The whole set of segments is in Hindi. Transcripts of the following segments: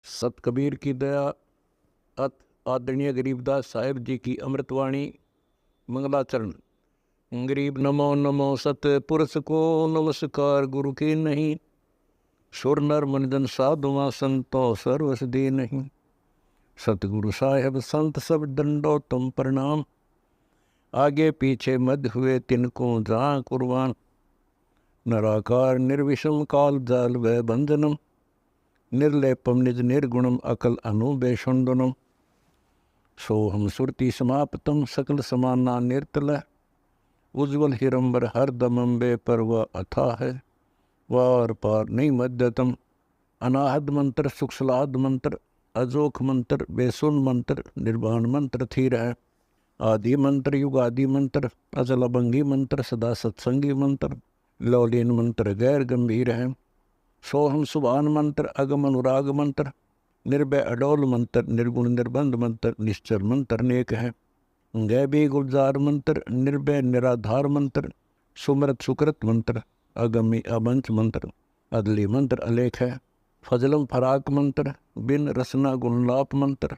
सत कबीर की दया अत आदरणीय गरीबदास साहिब जी की अमृतवाणी मंगलाचरण। गरीब नमो नमो सत पुरुष को नमस्कार गुरु की नहीं, सुर नर मनजन साधुआ संतो सर्वस दी नहीं। सतगुरु साहेब संत सब दंडो तुम प्रणाम, आगे पीछे मध्य हुए तिनको जहाँ कुर्बान। नराकार निर्विषम काल जाल व बंधनम, निर्लेपम निज निर्गुणम अकल अनुबेषुंडनम। सोहम सुरति समाप्तम सकल समाना निर्तल, उज्ज्वल हिरंबर हर दमम बे पर वह अथा है। वार पार नहीं मध्यतम, अनाहद मंत्र सुखसलाद मंत्र, अजोख मंत्र बेसुन मंत्र, निर्वाण मंत्र थीर है। आदि मंत्र युगादि मंत्र, अजल अभंगी मंत्र, सदा सत्संगी मंत्र, लौलीन मंत्र गैर गंभीर है। सोहम सुभान मंत्र, अगम अनुराग मंत्र, निर्भय अडोल मंत्र, निर्गुण निर्बंध मंत्र, निश्चल मंत्र नेक है। गैबी गुलजार मंत्र, निर्भय निराधार मंत्र, सुमृत सुकृत मंत्र, अगमी अबंच मंत्र, अदली मंत्र अलेख है। फजलम फराक मंत्र, बिन रसना गुणलाप मंत्र,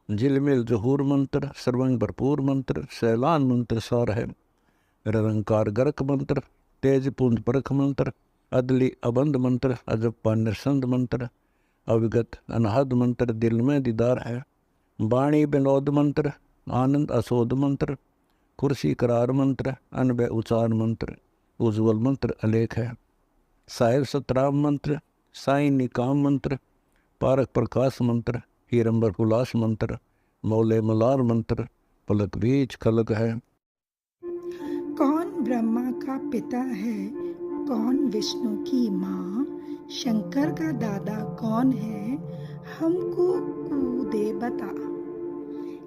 झिलमिल जहूर मंत्र, सर्वंग भरपूर मंत्र, सैलान मंत्र सार है। निरंकार गर्क मंत्र, तेज पुंज परख मंत्र, अदली अबंध मंत्र, अजप्पा निरसंद मंत्र, अविगत अनहद मंत्र, दिल में दीदार है। वाणी विनोद मंत्र, आनंद असोद मंत्र, कुर्सी करार मंत्र, अनबय उचार मंत्र, उज्ज्वल मंत्र अलेख है। साहिब सतराम मंत्र, साई निकाम मंत्र, पारक प्रकाश मंत्र, हीरंबर उल्लास मंत्र, मौले मलार मंत्र, पलक बीच खलक है। कौन ब्रह्मा का पिता है, कौन विष्णु की माँ, शंकर का दादा कौन है, हमको कूदे बता।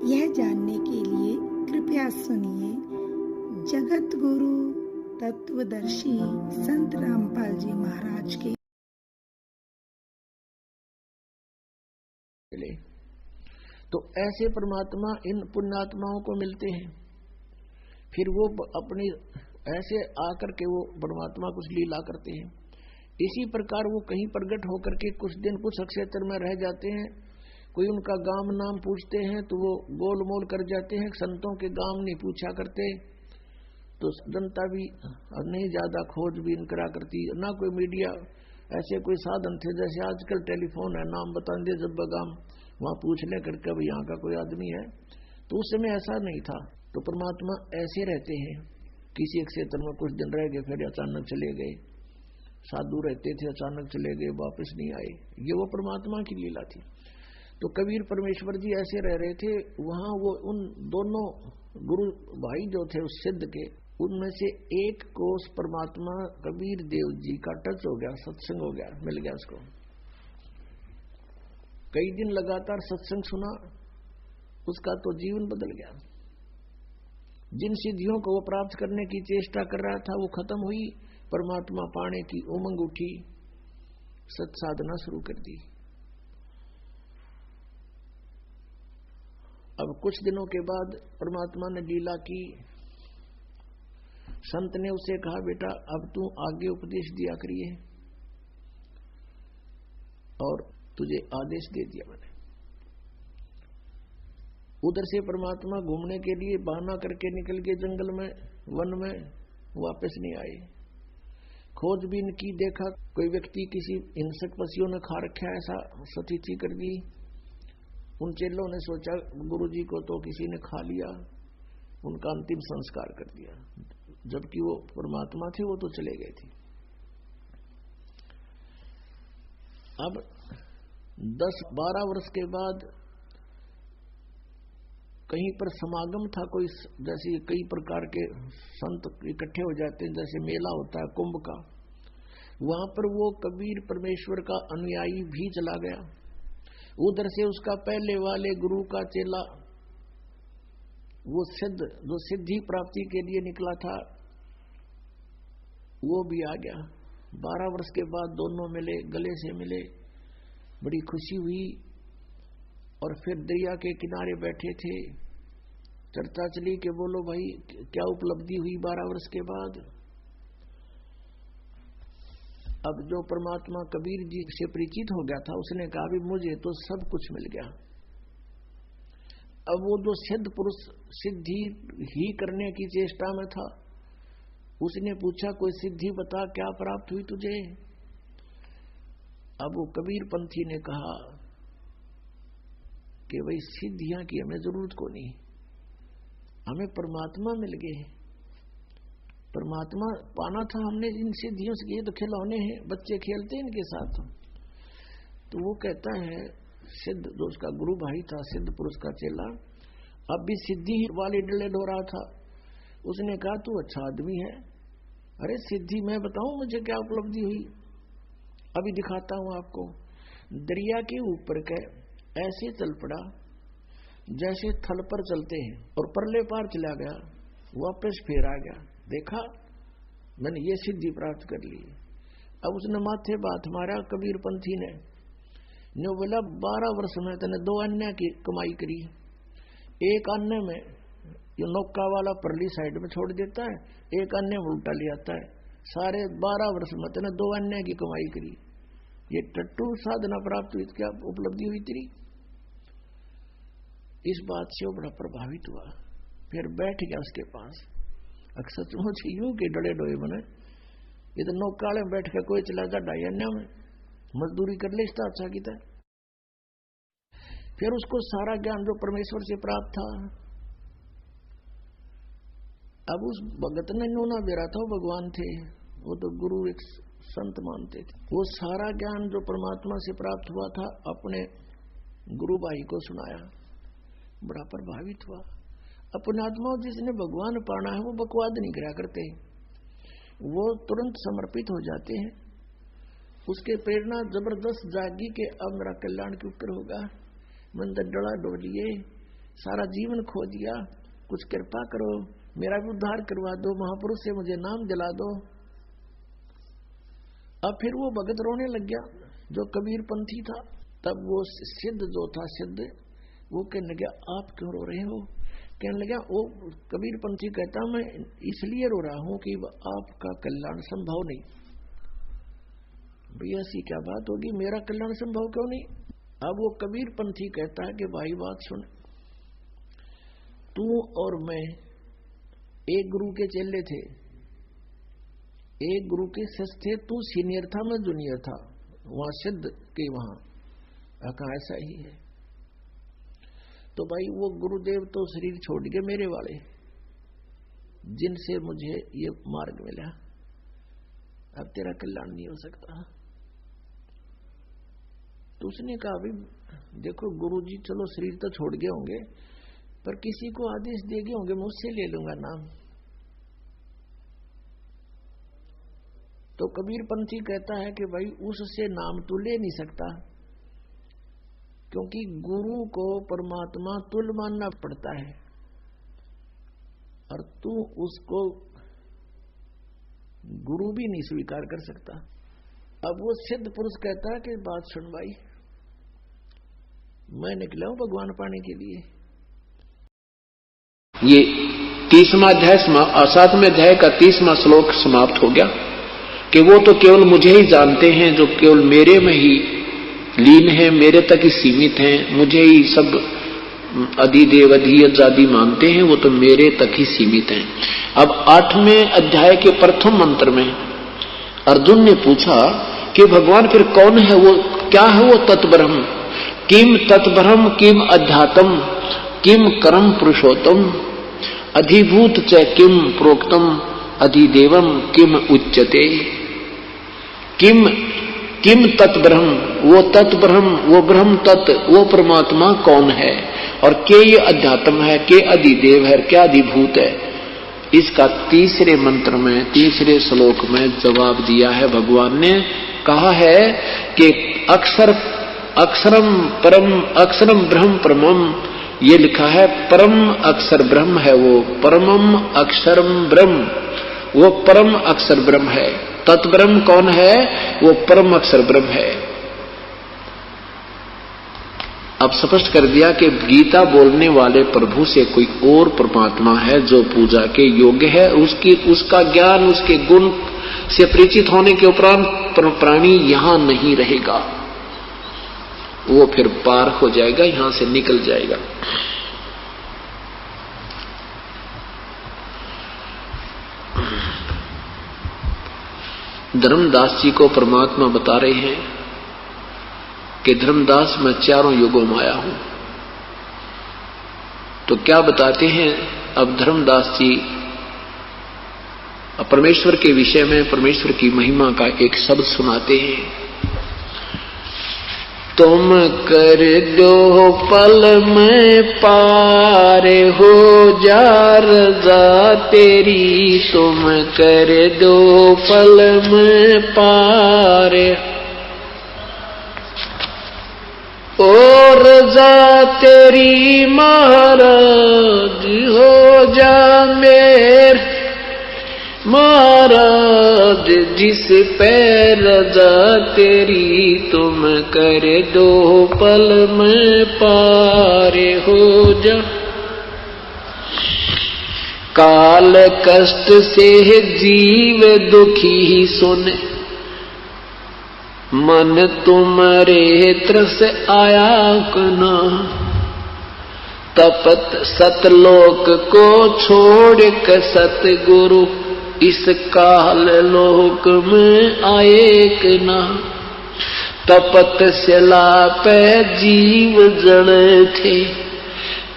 यह जानने के लिए कृपया सुनिए जगत गुरु तत्वदर्शी संत रामपाल जी महाराज के। तो ऐसे परमात्मा इन पुण्यात्माओं को मिलते हैं, फिर वो अपनी ऐसे आकर के वो परमात्मा कुछ लीला करते हैं। इसी प्रकार वो कहीं प्रकट होकर के कुछ दिन कुछ क्षेत्र में रह जाते हैं। कोई उनका गांव नाम पूछते हैं तो वो गोल मोल कर जाते हैं, संतों के गांव नहीं पूछा करते, तो जनता भी नहीं ज्यादा खोजबीन करा करती, ना कोई मीडिया ऐसे कोई साधन थे जैसे आजकल टेलीफोन है, नाम बता दे जब गांव वहां पूछ ले करके भाई यहाँ का कोई आदमी है, तो उस समय ऐसा नहीं था। तो परमात्मा ऐसे रहते हैं, किसी एक क्षेत्र में कुछ दिन रह गए फिर अचानक चले गए, साधु रहते थे अचानक चले गए वापस नहीं आए, ये वो परमात्मा की लीला थी। तो कबीर परमेश्वर जी ऐसे रह रहे थे वहां। वो उन दोनों गुरु भाई जो थे उस सिद्ध के, उनमें से एक को उस परमात्मा कबीर देव जी का टच हो गया, सत्संग हो गया, मिल गया उसको। कई दिन लगातार सत्संग सुना, उसका तो जीवन बदल गया। जिन सिद्धियों को वो प्राप्त करने की चेष्टा कर रहा था वो खत्म हुई, परमात्मा पाने की उमंग उठी, सत साधना शुरू कर दी। अब कुछ दिनों के बाद परमात्मा ने लीला की, संत ने उसे कहा बेटा अब तू आगे उपदेश दिया करिए, और तुझे आदेश दे दिया मैंने। उधर से परमात्मा घूमने के लिए बहाना करके निकल गए जंगल में, वन में, वापस नहीं आए। खोजबीन की, देखा कोई व्यक्ति किसी हिंसक पशुओं ने खा रखा है, ऐसा सतिथि कर दी। उन चेलों ने सोचा गुरुजी को तो किसी ने खा लिया, उनका अंतिम संस्कार कर दिया, जबकि वो परमात्मा थे, वो तो चले गए थे। अब 10-12 वर्ष के बाद कहीं पर समागम था कोई, जैसे कई प्रकार के संत इकट्ठे हो जाते हैं, जैसे मेला होता है कुंभ का, वहां पर वो कबीर परमेश्वर का अनुयायी भी चला गया। उधर से उसका पहले वाले गुरु का चेला, वो सिद्ध जो सिद्धि प्राप्ति के लिए निकला था, वो भी आ गया। 12 वर्ष के बाद दोनों मिले, गले से मिले, बड़ी खुशी हुई। और फिर दरिया के किनारे बैठे थे, चर्चा चली कि बोलो भाई क्या उपलब्धि हुई 12 वर्ष के बाद। अब जो परमात्मा कबीर जी से परिचित हो गया था उसने कहा भी मुझे तो सब कुछ मिल गया। अब वो जो सिद्ध पुरुष सिद्धि ही करने की चेष्टा में था, उसने पूछा कोई सिद्धि बता, क्या प्राप्त हुई तुझे? अब वो कबीर पंथी ने कहा कि भाई सिद्धियां की हमें जरूरत को नहीं, हमें परमात्मा मिल गए। परमात्मा पाना था हमने, इन सिद्धियों से, ये तो खिलौने हैं, बच्चे खेलते हैं इनके साथ। तो वो कहता है सिद्ध, जो उसका गुरु भाई था, सिद्ध पुरुष का चेला, अब भी सिद्धि वाले डले डो रहा था। उसने कहा तू अच्छा आदमी है, अरे सिद्धि मैं बताऊं मुझे क्या उपलब्धि हुई, अभी दिखाता हूं आपको। दरिया के ऊपर के ऐसे चल पड़ा जैसे थल पर चलते हैं, और परले पार चला गया, वापस फिर आ गया। देखा मैंने ये सिद्धि प्राप्त कर ली। अब उसने माथे बात मारा कबीर पंथी ने, बोला 12 वर्ष में तने 2 अन्य की कमाई करी। एक अन्य में ये नौका वाला परली साइड में छोड़ देता है, एक अन्य में उल्टा ले आता है। सारे 12 वर्ष में तने 2 अन्य की कमाई करी। ये टट्टू साधना प्राप्त हुई, क्या उपलब्धि हुई तेरी? इस बात से वो बड़ा प्रभावित हुआ, फिर बैठ गया उसके पास। सचमुच यूं के डड़े डोए बने, ये तो नौकाले में बैठ कर कोई चला जा ढाई अन्य में मजदूरी कर ले, इसका अच्छा की था। फिर उसको सारा ज्ञान जो परमेश्वर से प्राप्त था, अब उस भगत ने नोना बेरा था, वो भगवान थे, वो तो गुरु एक संत मानते थे। वो सारा ज्ञान जो परमात्मा से प्राप्त हुआ था अपने गुरु भाई को सुनाया, बड़ा प्रभावित हुआ। अपने आत्मा जिसने भगवान पाना है वो बकवाद नहीं करा करते, वो तुरंत समर्पित हो जाते हैं। उसके प्रेरणा जबरदस्त जागी के अब मेरा कल्याण क्यों कर होगा, मंदिर डड़ा डोलिए, सारा जीवन खो दिया, कुछ कृपा करो, मेरा भी उद्धार करवा दो, महापुरुष से मुझे नाम दिला दो। अब फिर वो भगत रोने लग गया जो कबीर पंथी था। तब वो सिद्ध जो था, सिद्ध, वो कहने लगा आप क्यों रो रहे हो? कहने लगा वो कबीर पंथी कहता मैं इसलिए रो रहा हूं कि आपका कल्याण संभव नहीं। भैया ऐसी क्या बात होगी, मेरा कल्याण संभव क्यों नहीं? अब वो कबीर पंथी कहता है कि भाई बात सुन, तू और मैं एक गुरु के चेले थे, एक गुरु के शिष्य थे, तू सीनियर था मैं जूनियर था, वहां सिद्ध के वहां कहा ऐसा ही है। तो भाई वो गुरुदेव तो शरीर छोड़ गए मेरे वाले, जिनसे मुझे ये मार्ग मिला, अब तेरा कल्याण नहीं हो सकता। तो उसने कहा भाई देखो गुरुजी चलो शरीर तो छोड़ गए होंगे, पर किसी को आदेश दे गए होंगे, मैं उससे ले लूंगा नाम। तो कबीर पंथी कहता है कि भाई उससे नाम तू ले नहीं सकता, क्योंकि गुरु को परमात्मा तुल मानना पड़ता है, और तू उसको गुरु भी नहीं स्वीकार कर सकता। अब वो सिद्ध पुरुष कहता है कि बात सुन भाई, मैं निकला हूं भगवान पाने के लिए। ये 30वां अध्याय 7वें अध्याय का 30वां श्लोक समाप्त हो गया कि वो तो केवल मुझे ही जानते हैं, जो केवल मेरे में ही लीन है, मेरे तक ही सीमित हैं, मुझे ही सब अधिदेव अधियत आदि मानते हैं, वो तो मेरे तक ही सीमित हैं। अब 8वें अध्याय के प्रथम मंत्र में अर्जुन ने पूछा कि भगवान फिर कौन है, वो क्या है वो तत्ब्रह्म? किम तत्ब्रह्म किम अध्यात्म किम कर्म पुरुषोत्तम अधिभूत च किम प्रोक्तम अधिदेवम किम उच्यते। किम तत्ब्रह्म, वो तत्ब्रह्म, वो ब्रह्म तत्व, वो परमात्मा कौन है, और के ये अध्यात्म है, के अधिदेव है, क्या अधिभूत है। इसका तीसरे मंत्र में, तीसरे श्लोक में जवाब दिया है। भगवान ने कहा है कि अक्षरम परम अक्षरम ब्रह्म परमम, ये लिखा है परम अक्षर ब्रह्म है, वो परमम अक्षरम ब्रह्म, वो परम अक्षर ब्रह्म है। तत्ब्रह्म कौन है? वो परम अक्षर ब्रह्म है। अब स्पष्ट कर दिया कि गीता बोलने वाले प्रभु से कोई और परमात्मा है जो पूजा के योग्य है, उसका ज्ञान, उसके गुण से परिचित होने के उपरांत प्राणी यहां नहीं रहेगा, वो फिर पार हो जाएगा, यहां से निकल जाएगा। धर्मदास जी को परमात्मा बता रहे हैं कि धर्मदास मैं चारों युगों में आया हूं। तो क्या बताते हैं अब धर्मदास जी परमेश्वर के विषय में, परमेश्वर की महिमा का एक शब्द सुनाते हैं। तुम कर दो पल में पार हो जा रज़ा तेरी, तुम कर दो पल में पार ओ रज़ा तेरी महाराज हो जा मेर महाराज, जिस पे रज़ा तेरी तुम कर दो पल में पार हो जा। काल कष्ट से जीव दुखी सुने, मन तुम्हारे त्रस आया कना, तपत सतलोक को छोड़ कर सतगुरु इस काल लोक में आए कि ना। तपत शिला पे जीव जड़े थे,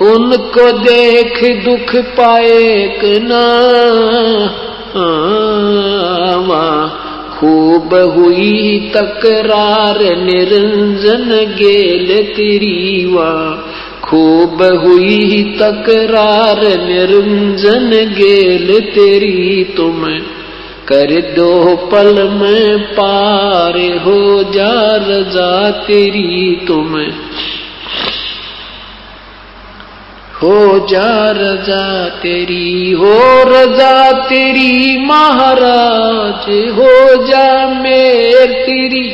उनको देख दुख पाए कि ना। खूब हुई तकरार निरंजन गेल तेरी वा, खूब हुई तकरार निरंजन गेल तेरी, तुम कर दो पल में पार हो जा रज़ा तेरी, तुम हो जा रज़ा तेरी, हो रज़ा तेरी महाराज हो जा मेर तेरी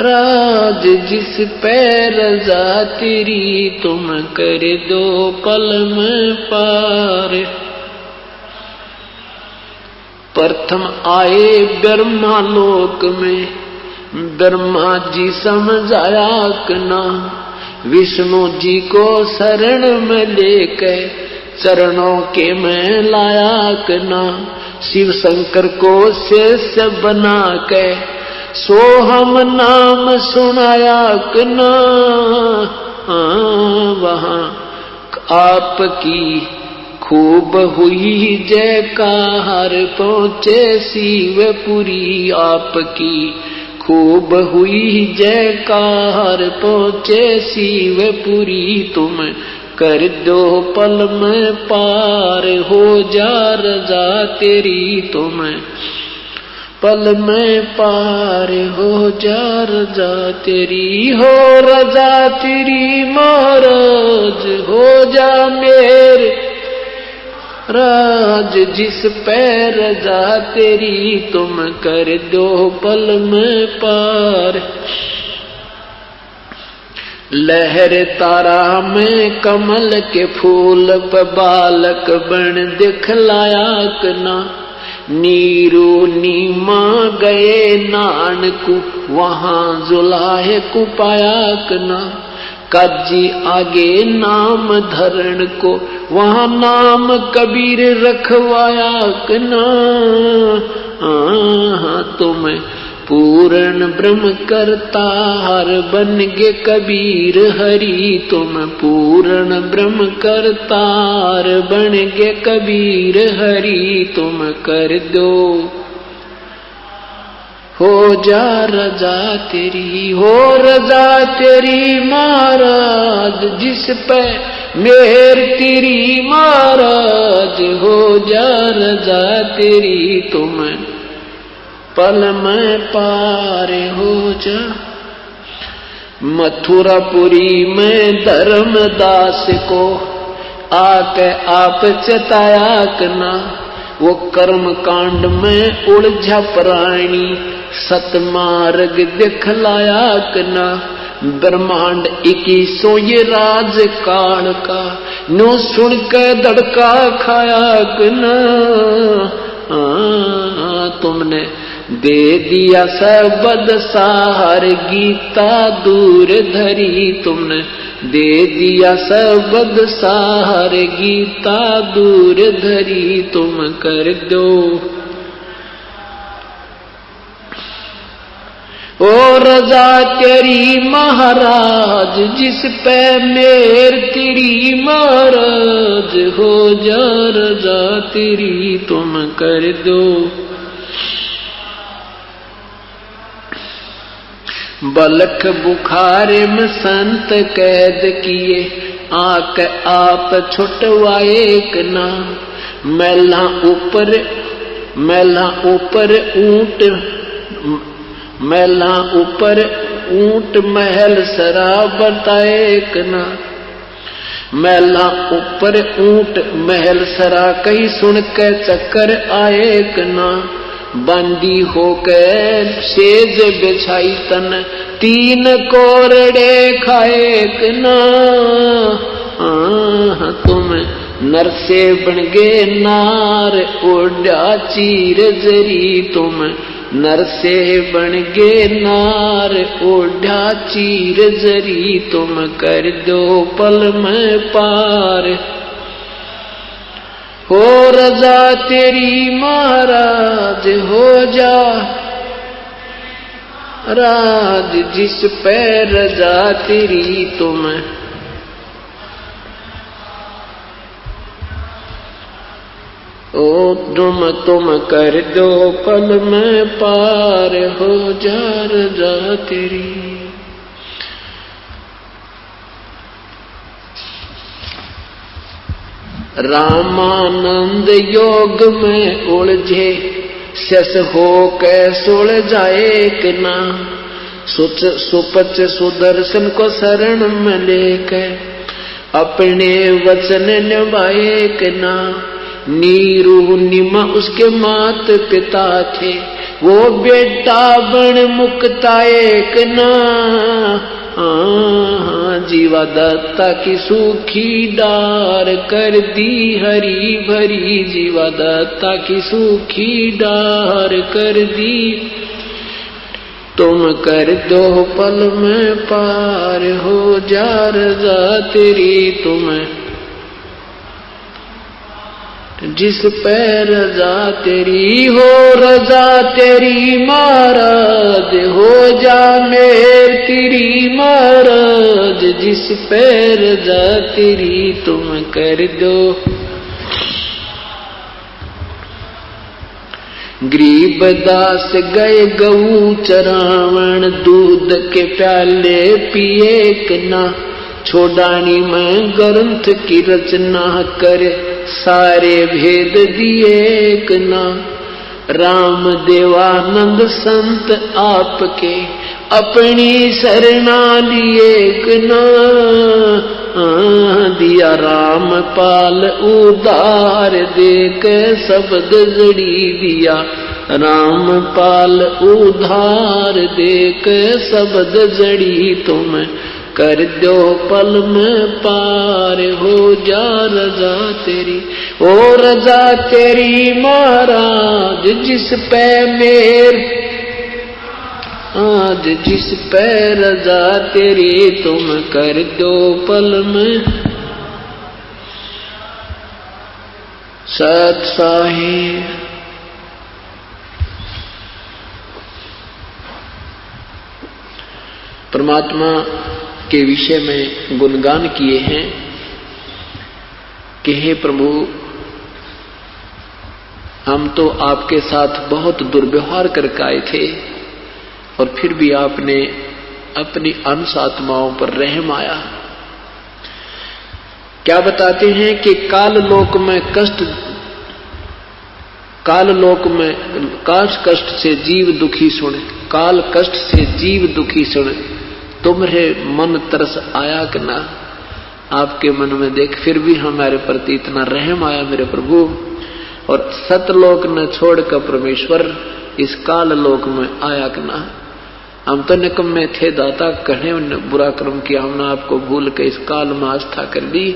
राज, जिस पे रज़ा तेरी तुम कर दो पल में पार। प्रथम आए ब्रह्मा लोक में, ब्रह्मा जी समझाया कना, विष्णु जी को शरण में लेके चरणों के में लाया कना, शिव शंकर को शेष बना के सो हम नाम सुनाया कना। वहां आपकी खूब हुई जयकार पहुंचे शिवपुरी, आपकी खूब हुई जयकार पहुंचे शिवपुरी, तुम कर दो पल में पार हो जा रज़ा तेरी, तुम पल में पार हो जा रज़ा तेरी, हो रज़ा तेरी महाराज हो जा मेरे राज, जिस पे रज़ा तेरी तुम कर दो पल में पार। लहर तारा में कमल के फूल पर बालक बन दिखलाया कना, नीरू नीमा गए नानकू वहां जुलाहे को पाया कना, काजी आगे नाम धरण को वहां नाम कबीर रखवाया कना। तुम पूर्ण ब्रह्म करता हर बन गे कबीर हरि, तुम पूर्ण ब्रह्म करतार बन गे कबीर हरि, तुम कर दो हो जा रज़ा तेरी, हो रज़ा तेरी महाराज, जिस पे मेहर तेरी महाराज हो जा रज़ा तेरी, तुम पल में पार हो जा। मथुरापुरी में धर्मदास को आके आप चताया कना, वो कर्म कांड में उलझा प्राणी सतमार्ग दिखलाया कना। ब्रह्मांड 21 ये राज काल का नो सुन के धड़का खाया कना। तुमने दे दिया सबद सार, गीता दूर धरी तुमने दे दिया सबद सार, गीता दूर धरी तुम कर दो। ओ रजा तेरी महाराज, जिस पे मेर तेरी महाराज, हो जा रजा तेरी तुम कर दो। बलख बुखारे में संत कैद किए, आक आप छुटवाए ना। मैला ऊपर ऊंट, मैला ऊपर ऊंट महल शराब बताए ना। मैला ऊपर ऊंट महल सरा, कहीं सुन के चक्कर आए ना। बंदी होकर सेज बिछाई तन, तीन कोरड़े खाए ना। तुम नर से बन गे नार, ओढ़ा चीर जरी तुम नर से बन गे नार, ओढ़ा चीर जरी तुम कर दो पल में पार। हो रजा तेरी महाराज, हो जा राज, जिस पे रजा तेरी तुम। ओ तुम कर दो पल में पार, हो जा रजा तेरी। रामानंद योग में उलझे, शस हो के सुलझाए कि ना। सुपच सुदर्शन को शरण में लेके, अपने वचन निभाए कि ना। नीरू निमा उसके मात पिता थे, वो बेटा बन मुक्ताए कि ना। जीवा दत्ता की सूखी डार, कर दी हरी भरी। जीवा दत्ता की सूखी डार, कर दी तुम कर दो पल में पार। हो जा रजा तेरी तुम, जिस पे रजा तेरी। हो रजा तेरी महाराज, हो जा मेर तेरी महाराज, जिस पे रजा तेरी तुम कर दो। गरीबदास गए गऊ चरावण, दूध के प्याले पिए कि ना। छोड़ानी में ग्रंथ की रचना कर, सारे भेद दिए कि ना। राम देवानंद संत आपके, अपनी शरणा लिए कि ना। दिया राम पाल उदार, देख शब्द जड़ी दिया। राम पाल उधार, देख शब्द जड़ी तुम कर दो पल में पार। हो जा रजा तेरी, ओ रजा तेरी महाराज, जिस पे मेर आज, जिस पे रजा तेरी तुम कर दो पल में। सत साहिब परमात्मा के विषय में गुणगान किए हैं कि हे प्रभु, हम तो आपके साथ बहुत दुर्व्यवहार करके आए थे और फिर भी आपने अपनी अंश आत्माओं पर रहम आया। क्या बताते हैं कि काल लोक में काल कष्ट से जीव दुखी सुन, काल कष्ट से जीव दुखी सुन, तुम्हारे मन तरस आया कि ना। आपके मन में देख फिर भी हमारे प्रति इतना रहम आया मेरे प्रभु। और सतलोक न छोड़कर परमेश्वर इस काल लोक में आया कि ना। हम तो निकम्मे थे दाता, कहे बुरा कर्म किया, हमने आपको भूल के इस काल में आस्था कर दी।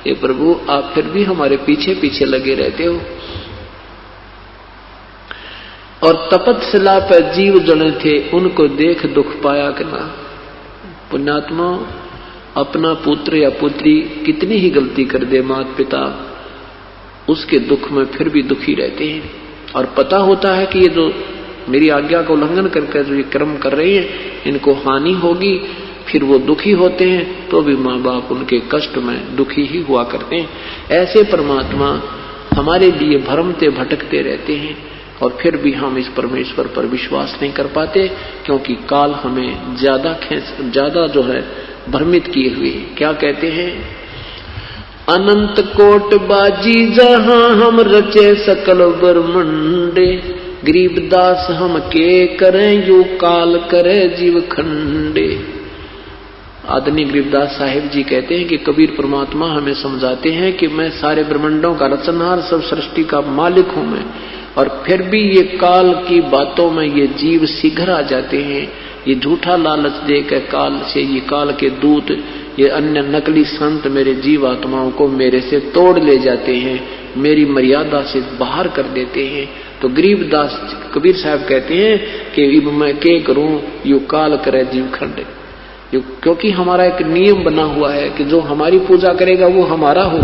ये प्रभु आप फिर भी हमारे पीछे पीछे लगे रहते हो। और तपस्या पर जीव जड़े थे, उनको देख दुख पाया कि ना। पुण्यात्मा, अपना पुत्र या पुत्री कितनी ही गलती कर दे माता पिता, उसके दुख में फिर भी दुखी रहते हैं। और पता होता है कि ये जो मेरी आज्ञा का उल्लंघन करके जो ये कर्म कर रहे हैं इनको हानि होगी, फिर वो दुखी होते हैं, तो भी माँ बाप उनके कष्ट में दुखी ही हुआ करते हैं। ऐसे परमात्मा हमारे लिए भ्रमते भटकते रहते हैं और फिर भी हम इस परमेश्वर पर विश्वास नहीं कर पाते, क्योंकि काल हमें ज्यादा जो है भ्रमित किए हुए। क्या कहते हैं? अनंत कोट बाजी जहां हम रचे सकल ब्रह्मंडे, गरीबदास हम के करें यू काल करे जीव खंडे। आदरणीय गरीबदास साहिब जी कहते हैं कि कबीर परमात्मा हमें समझाते हैं कि मैं सारे ब्रह्मांडों का रचनहार, सब सृष्टि का मालिक हूं मैं, और फिर भी ये काल की बातों में ये जीव शीघ्र आ जाते हैं। ये झूठा लालच देकर काल से, ये काल के दूत, ये अन्य नकली संत मेरे जीव आत्माओं को मेरे से तोड़ ले जाते हैं, मेरी मर्यादा से बाहर कर देते हैं। तो गरीबदास कबीर साहब कहते हैं कि इब मैं के करूं यू काल करे जीव खंडे, क्योंकि हमारा एक नियम बना हुआ है कि जो हमारी पूजा करेगा वो हमारा हो,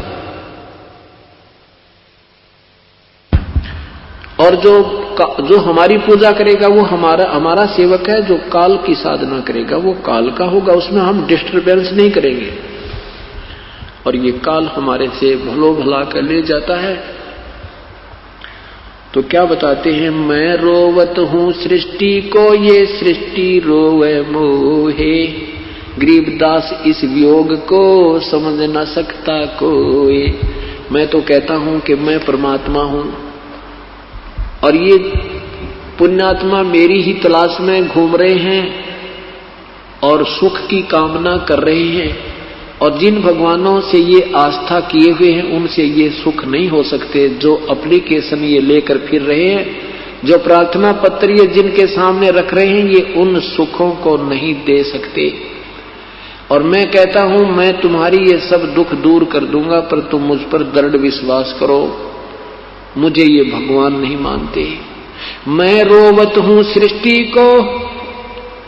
और जो हमारी पूजा करेगा वो हमारा सेवक है। जो काल की साधना करेगा वो काल का होगा, उसमें हम डिस्टर्बेंस नहीं करेंगे। और ये काल हमारे से भलो भला कर ले जाता है। तो क्या बताते हैं? मैं रोवत हूं सृष्टि को, ये सृष्टि रोवे मोहे, गरीबदास इस वियोग को समझ न सकता कोई। मैं तो कहता हूं कि मैं परमात्मा हूं और ये पुण्यात्मा मेरी ही तलाश में घूम रहे हैं और सुख की कामना कर रहे हैं, और जिन भगवानों से ये आस्था किए हुए हैं उनसे ये सुख नहीं हो सकते। जो एप्लीकेशन ये लेकर फिर रहे हैं, जो प्रार्थना पत्र ये जिनके सामने रख रहे हैं, ये उन सुखों को नहीं दे सकते। और मैं कहता हूं मैं तुम्हारी ये सब दुख दूर कर दूंगा, पर तुम मुझ पर दृढ़ विश्वास करो। मुझे ये भगवान नहीं मानते। मैं रोवत हूं सृष्टि को,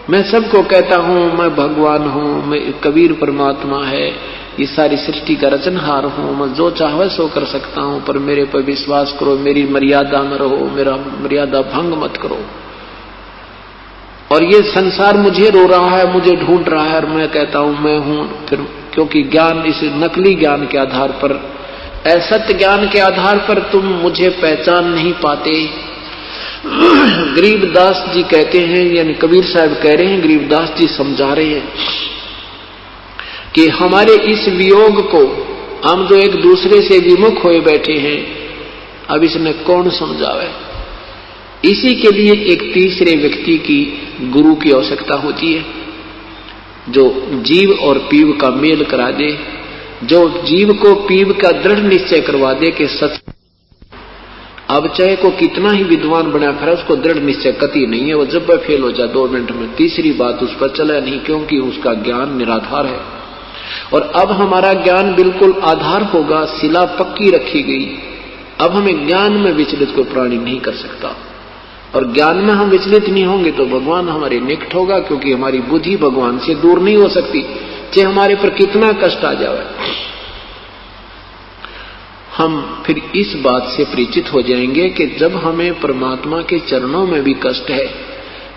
मैं सबको कहता हूं मैं भगवान हूं, मैं कबीर परमात्मा है, ये सारी सृष्टि का रचनहार हूं, मैं जो चाहे सो कर सकता हूं, पर मेरे पर विश्वास करो, मेरी मर्यादा में रहो, मेरा मर्यादा भंग मत करो। और ये संसार मुझे रो रहा है, मुझे ढूंढ रहा है, और मैं कहता हूं मैं हूं। फिर क्योंकि ज्ञान, इस नकली ज्ञान के आधार पर, असत्य ज्ञान के आधार पर तुम मुझे पहचान नहीं पाते। गरीबदास जी कहते हैं, यानी कबीर साहब कह रहे हैं, गरीबदास जी समझा रहे हैं कि हमारे इस वियोग को, हम जो एक दूसरे से विमुख होए बैठे हैं, अब इसने कौन समझावे। इसी के लिए एक तीसरे व्यक्ति की, गुरु की आवश्यकता होती है, जो जीव और पीव का मेल करा दे, जो जीव को पीव का दृढ़ निश्चय करवा दे कि सच। अब चाहे को कितना ही विद्वान बना फिर उसको दृढ़ निश्चय कति नहीं है, वो जब वह फेल हो जाए 2 मिनट में, तीसरी बात उस पर चला नहीं, क्योंकि उसका ज्ञान निराधार है। और अब हमारा ज्ञान बिल्कुल आधार होगा, शिला पक्की रखी गई। अब हमें ज्ञान में विचलित कोई प्राणी नहीं कर सकता, और ज्ञान में हम विचलित नहीं होंगे तो भगवान हमारे निकट होगा, क्योंकि हमारी बुद्धि भगवान से दूर नहीं हो सकती, चाहे हमारे पर कितना कष्ट आ जाए। हम फिर इस बात से परिचित हो जाएंगे कि जब हमें परमात्मा के चरणों में भी कष्ट है,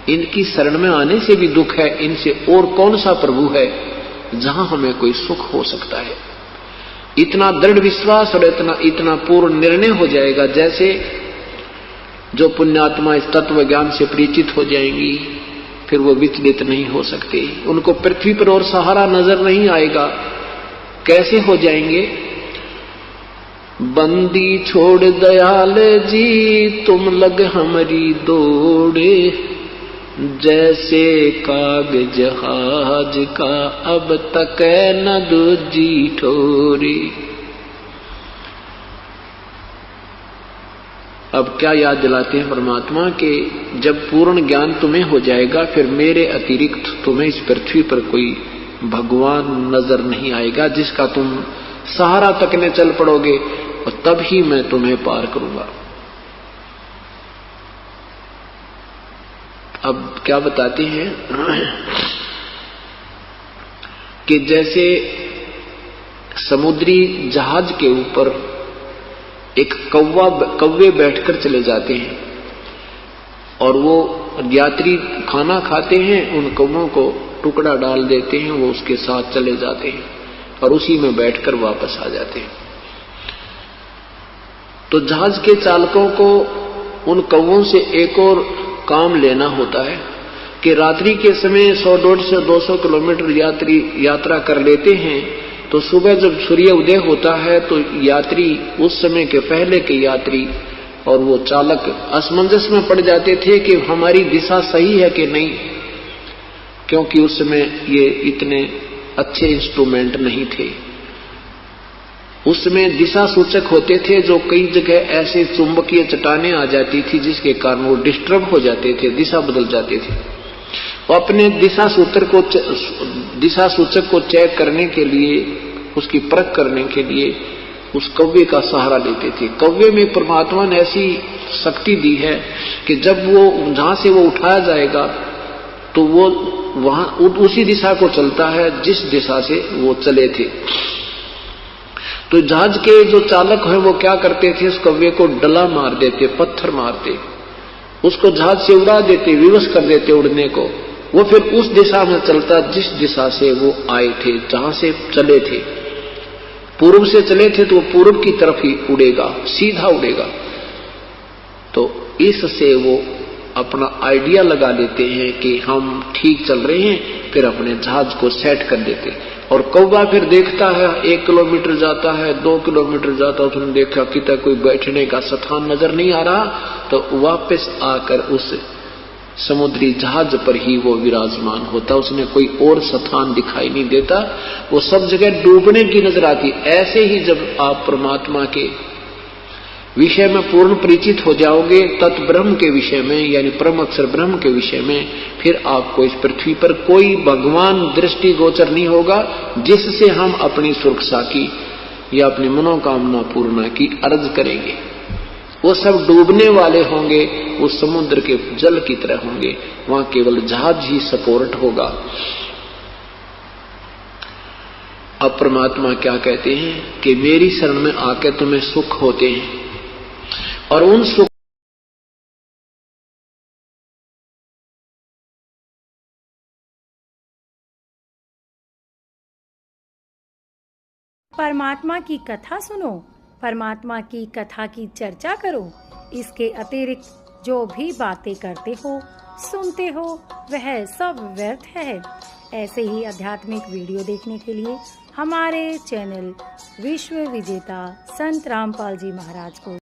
इनकी शरण में आने से भी दुख है, इनसे और कौन सा प्रभु है जहां हमें कोई सुख हो सकता है। इतना दृढ़ विश्वास और इतना पूर्ण निर्णय हो जाएगा, जैसे जो पुण्यात्मा इस तत्व ज्ञान से परिचित हो जाएंगी, फिर वो विचलित नहीं हो सकते, उनको पृथ्वी पर और सहारा नजर नहीं आएगा। कैसे हो जाएंगे? बंदी छोड़ दयाल जी तुम लग हमारी दौड़े, जैसे कागज जहाज का अब तक न दूजी ठोरे। अब क्या याद दिलाते हैं परमात्मा के, जब पूर्ण ज्ञान तुम्हें हो जाएगा, फिर मेरे अतिरिक्त तुम्हें इस पृथ्वी पर कोई भगवान नजर नहीं आएगा जिसका तुम सहारा तकने चल पड़ोगे, और तब ही मैं तुम्हें पार करूंगा। अब क्या बताते हैं कि जैसे समुद्री जहाज के ऊपर एक कौवे बैठकर चले जाते हैं और वो यात्री खाना खाते हैं, उन कौवों को टुकड़ा डाल देते हैं, वो उसके साथ चले जाते हैं और उसी में बैठकर वापस आ जाते हैं। तो जहाज के चालकों को उन कौवों से एक और काम लेना होता है कि रात्रि के समय 100-150 से 200 किलोमीटर यात्रा कर लेते हैं, तो सुबह जब सूर्य उदय होता है तो यात्री, उस समय के पहले के यात्री और वो चालक असमंजस में पड़ जाते थे कि हमारी दिशा सही है कि नहीं, क्योंकि उस समय ये इतने अच्छे इंस्ट्रूमेंट नहीं थे। उसमें दिशा सूचक होते थे जो कई जगह ऐसे चुंबकीय चट्टानें आ जाती थी जिसके कारण वो डिस्टर्ब हो जाते थे, दिशा बदल जाते थे। वो अपने दिशा सूचक को चेक करने के लिए, उसकी परख करने के लिए उस कौवे का सहारा लेते थे। कौवे में परमात्मा ने ऐसी शक्ति दी है कि जब वो जहां से वो उठाया जाएगा तो वो वहां उसी दिशा को चलता है जिस दिशा से वो चले थे। तो जहाज के जो चालक है वो क्या करते थे, उस कौवे को डला मार देते, पत्थर मारते, उसको जहाज से उड़ा देते, विवश कर देते उड़ने को। वो फिर उस दिशा में चलता जिस दिशा से वो आए थे, जहां से चले थे। पूर्व से चले थे तो वो पूर्व की तरफ ही उड़ेगा, सीधा उड़ेगा। तो इससे वो अपना आइडिया लगा लेते हैं कि हम ठीक चल रहे हैं, फिर अपने जहाज को सेट कर देते। और कौवा फिर देखता है, 1 किलोमीटर जाता है, 2 किलोमीटर जाता है, उसने देखा कि कोई बैठने का स्थान नजर नहीं आ रहा, तो वापस आकर उस समुद्री जहाज पर ही वो विराजमान होता, उसने कोई और स्थान दिखाई नहीं देता, वो सब जगह डूबने की नजर आती। ऐसे ही जब आप परमात्मा के विषय में पूर्ण परिचित हो जाओगे, तत् ब्रह्म के विषय में यानी परम अक्षर ब्रह्म के विषय में, फिर आपको इस पृथ्वी पर कोई भगवान दृष्टि गोचर नहीं होगा जिससे हम अपनी सुरक्षा की या अपनी मनोकामना पूर्ण की अर्ज करेंगे। वो सब डूबने वाले होंगे, उस समुद्र के जल की तरह होंगे, वहां केवल जहाज ही सपोर्ट होगा। अब परमात्मा क्या कहते हैं कि मेरी शरण में आके तुम्हें सुख होते हैं और उन सुख परमात्मा की कथा सुनो, परमात्मा की कथा की चर्चा करो। इसके अतिरिक्त जो भी बातें करते हो, सुनते हो, वह सब व्यर्थ है। ऐसे ही आध्यात्मिक वीडियो देखने के लिए हमारे चैनल विश्व विजेता संत रामपाल जी महाराज को